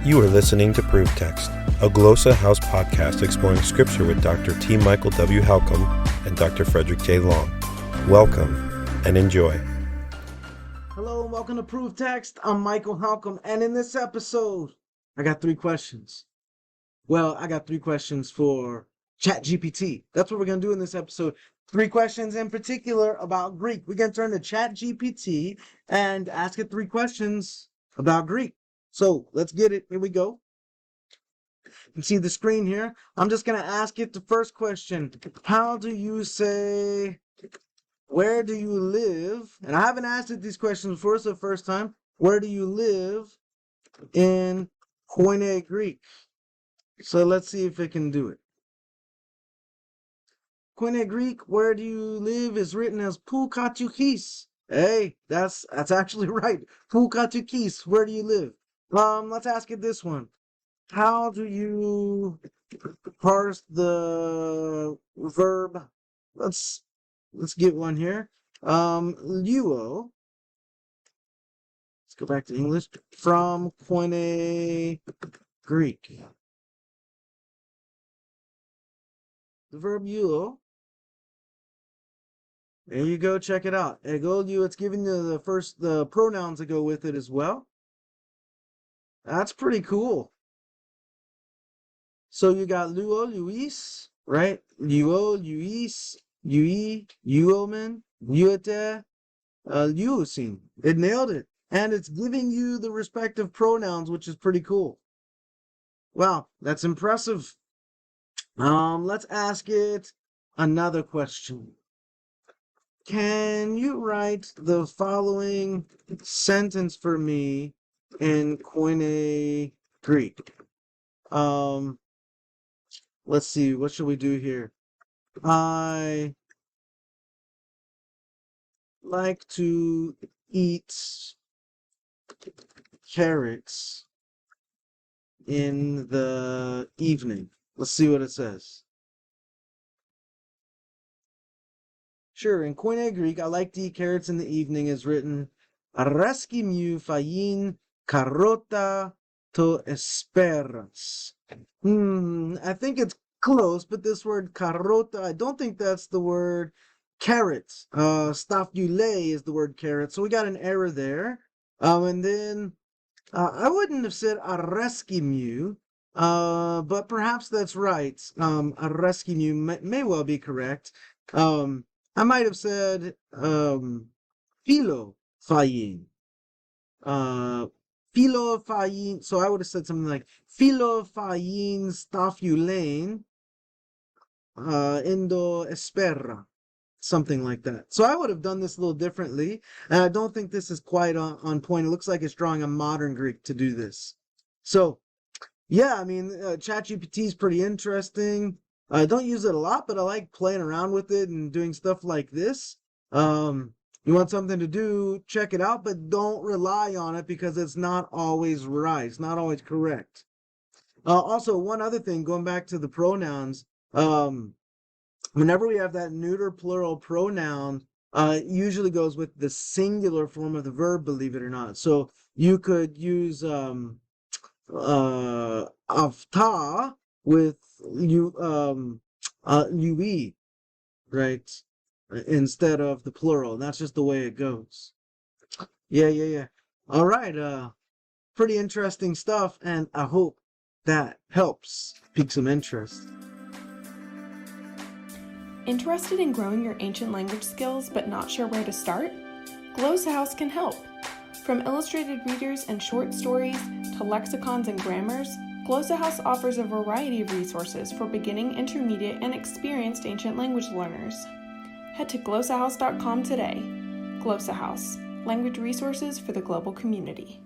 You are listening to Proof Text, a Glossa House podcast exploring Scripture with Dr. T. Michael W. Halcomb and Dr. Frederick J. Long. Welcome and enjoy. Hello and welcome to Proof Text. I'm Michael Halcomb, and in this episode, I got three questions. Well, I got three questions for ChatGPT. That's what we're going to do in this episode. Three questions in particular about Greek. We're going to turn to ChatGPT and ask it three questions about Greek. So let's get it. Here we go. You can see the screen here. I'm just going to ask it the first question. How do you say, where do you live? And I haven't asked it these questions before. It's the first time. Where do you live in Koine Greek? So let's see if it can do it. Koine Greek, where do you live is written as Poukatukis. Hey, that's actually right. Poukatukis, where do you live? Let's ask it this one. How do you parse the verb? Let's get one here. Luo. Let's go back to English. From Koine Greek. The verb luo. There you go, check it out. Egolyu, it's giving you the pronouns that go with it as well. That's pretty cool. So you got Luo, Luis, right? Luo, Luis, Lui, Luomen, Luete, Luosin. It nailed it. And it's giving you the respective pronouns, which is pretty cool. Wow, that's impressive. Let's ask it another question. Can you write the following sentence for me in Koine Greek? Let's see, what should we do here? I like to eat carrots in the evening. Let's see what it says. Sure, in Koine Greek, I like to eat carrots in the evening is written Araski mu fayin karota to esperas. I think it's close, but this word carota, I don't think that's the word carrot. Stafule is the word carrot, so we got an error there. And then I wouldn't have said araski mu, but perhaps that's right. Araski mu may well be correct. I might have said philo fayin. Philo fayin. So I would have said something like philo fayin stafulain indo espera. Something like that. So I would have done this a little differently. And I don't think this is quite on point. It looks like it's drawing a modern Greek to do this. So, yeah, I mean, ChatGPT is pretty interesting. I don't use it a lot, but I like playing around with it and doing stuff like this. You want something to do, check it out, but don't rely on it because it's not always right. It's not always correct. Also, one other thing, going back to the pronouns, whenever we have that neuter plural pronoun, it usually goes with the singular form of the verb, believe it or not. So you could use avta with lui, right? Instead of the plural. That's just the way it goes. Yeah. All right. Pretty interesting stuff, and I hope that helps pique some interest. Interested in growing your ancient language skills but not sure where to start? Glossa House can help. From illustrated readers and short stories to lexicons and grammars, Glossa House offers a variety of resources for beginning, intermediate, and experienced ancient language learners. Head to glossahouse.com today. Glossa House, language resources for the global community.